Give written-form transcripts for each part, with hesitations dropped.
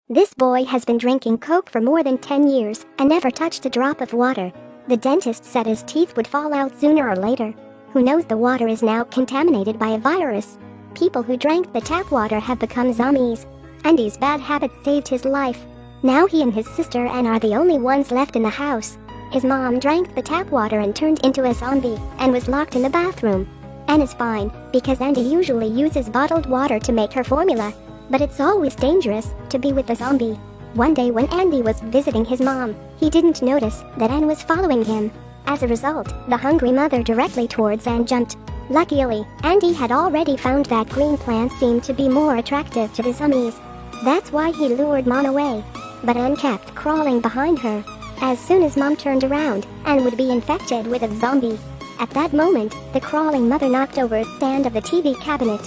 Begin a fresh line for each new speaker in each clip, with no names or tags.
This boy has been drinking Coke for more than 10 years and never touched a drop of water. The dentist said his teeth would fall out sooner or later. Who knows, the water is now contaminated by a virus. People who drank the tap water have become zombies. Andy's bad habits saved his life. Now he and his sister Anne are the only ones left in the house. His mom drank the tap water and turned into a zombie and was locked in the bathroom. Anne is fine, because Andy usually uses bottled water to make her formula. But it's always dangerous to be with a zombie. One day when Andy was visiting his mom, he didn't notice that Anne was following him. As a result, the hungry mother directly towards Anne jumped. Luckily, Andy had already found that green plant seemed to be more attractive to the zombies. That's why he lured Mom away. But Anne kept crawling behind her. As soon as Mom turned around, Anne would be infected with a zombie. At that moment, the crawling mother knocked over a stand of the TV cabinet.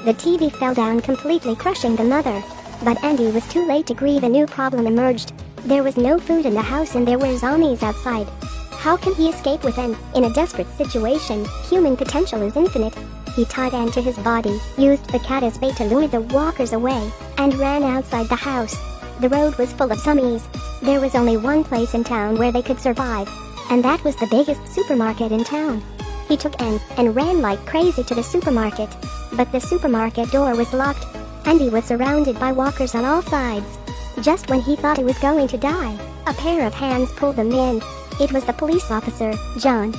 The TV fell down, completely crushing the mother. But Andy was too late to grieve. A new problem emerged. There was no food in the house and there were zombies outside. How can he escape with Anne? In a desperate situation, human potential is infinite. He tied Anne to his body, used the cat as bait to lure the walkers away, and ran outside the house. The road was full of zombies. There was only one place in town where they could survive, and that was the biggest supermarket in town. He took Anne and ran like crazy to the supermarket, but the supermarket door was locked. Andy was surrounded by walkers on all sides. Just when he thought he was going to die, a pair of hands pulled him in. It was the police officer, John.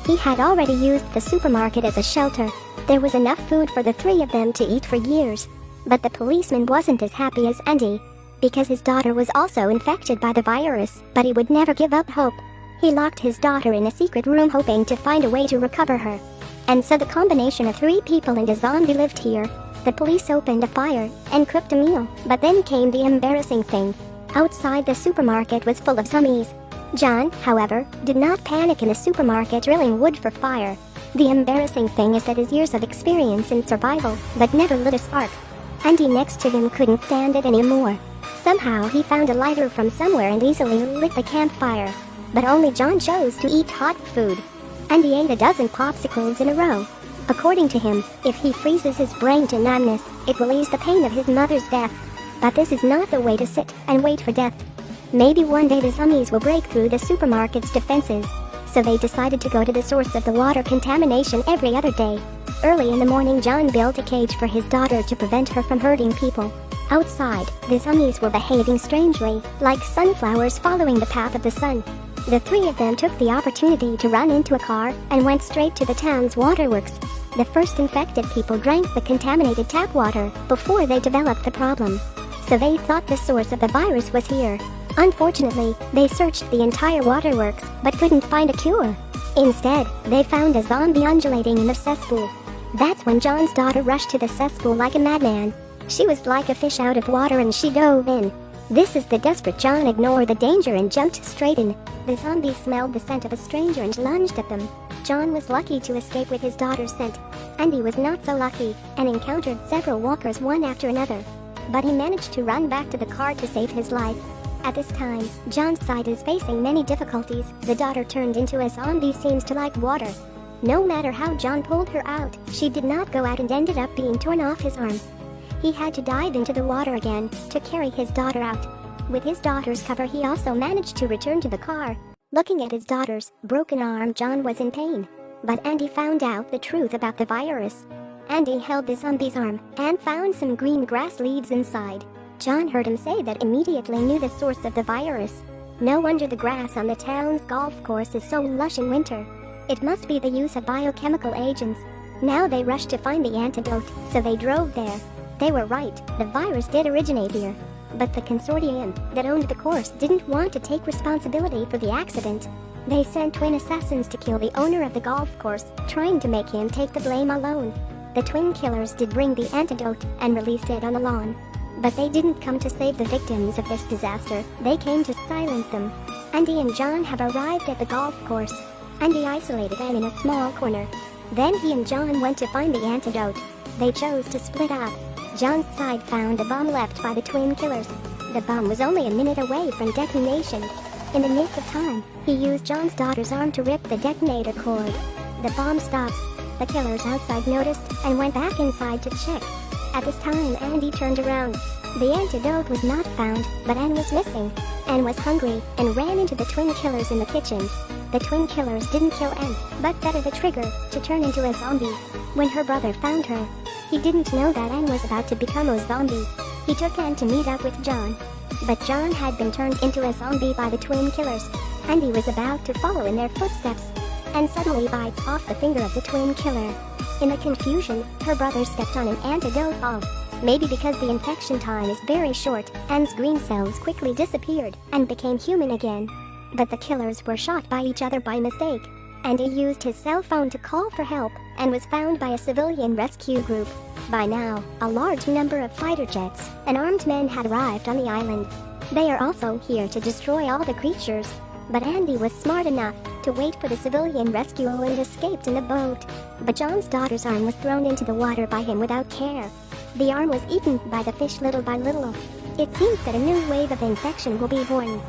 He had already used the supermarket as a shelter. There was enough food for the three of them to eat for years. But the policeman wasn't as happy as Andy, because his daughter was also infected by the virus, but he would never give up hope. He locked his daughter in a secret room hoping to find a way to recover her. And so the combination of 3 people and a zombie lived here. The police opened a fire and cooked a meal, but then came the embarrassing thing. Outside the supermarket was full of zombies. John, however, did not panic in a supermarket drilling wood for fire. The embarrassing thing is that his years of experience in survival, but never lit a spark. Andy next to him couldn't stand it anymore. Somehow he found a lighter from somewhere and easily lit the campfire. But only John chose to eat hot food. Andy ate a dozen popsicles in a row. According to him, if he freezes his brain to numbness, it will ease the pain of his mother's death. But this is not the way to sit and wait for death. Maybe one day the zombies will break through the supermarket's defenses. So they decided to go to the source of the water contamination every other day. Early in the morning, John built a cage for his daughter to prevent her from hurting people. Outside, the zombies were behaving strangely, like sunflowers following the path of the sun. The 3 of them took the opportunity to run into a car and went straight to the town's waterworks. The first infected people drank the contaminated tap water before they developed the problem. So they thought the source of the virus was here. Unfortunately, they searched the entire waterworks but couldn't find a cure. Instead, they found a zombie undulating in the cesspool. That's when John's daughter rushed to the cesspool like a madman. She was like a fish out of water and she dove in. This is the desperate John ignored the danger and jumped straight in. The zombies smelled the scent of a stranger and lunged at them. John was lucky to escape with his daughter's scent. Andy was not so lucky and encountered several walkers one after another. But he managed to run back to the car to save his life. At this time, John's side is facing many difficulties. The daughter turned into a zombie seems to like water. No matter how John pulled her out, she did not go out and ended up being torn off his arm. He had to dive into the water again to carry his daughter out. With his daughter's cover, he also managed to return to the car. Looking at his daughter's broken arm, John was in pain. But Andy found out the truth about the virus. Andy held the zombie's arm and found some green grass leaves inside. John heard him say that immediately knew the source of the virus. No wonder the grass on the town's golf course is so lush in winter. It must be the use of biochemical agents. Now they rushed to find the antidote, so they drove there. They were right, the virus did originate here. But the consortium that owned the course didn't want to take responsibility for the accident. They sent twin assassins to kill the owner of the golf course, trying to make him take the blame alone. The twin killers did bring the antidote and released it on the lawn. But they didn't come to save the victims of this disaster, they came to silence them. Andy and John have arrived at the golf course. Andy isolated them in a small corner. Then he and John went to find the antidote. They chose to split up. John's side found a bomb left by the twin killers. The bomb was only a minute away from detonation. In the nick of time, he used John's daughter's arm to rip the detonator cord. The bomb stops. The killers outside noticed and went back inside to check. At this time, Andy turned around. The antidote was not found, but Anne was missing. Anne was hungry and ran into the twin killers in the kitchen. The twin killers didn't kill Anne, but set the trigger to turn into a zombie. When her brother found her, he didn't know that Anne was about to become a zombie. He took Anne to meet up with John. But John had been turned into a zombie by the twin killers, and he was about to follow in their footsteps, and suddenly bites off the finger of the twin killer. In the confusion, her brother stepped on an antidote ball. Maybe because the infection time is very short, Anne's green cells quickly disappeared and became human again. But the killers were shot by each other by mistake, and he used his cell phone to call for help and was found by a civilian rescue group. By now, a large number of fighter jets and armed men had arrived on the island. They are also here to destroy all the creatures. But Andy was smart enough to wait for the civilian rescue and escaped in a boat. But John's daughter's arm was thrown into the water by him without care. The arm was eaten by the fish little by little. It seems that a new wave of infection will be born.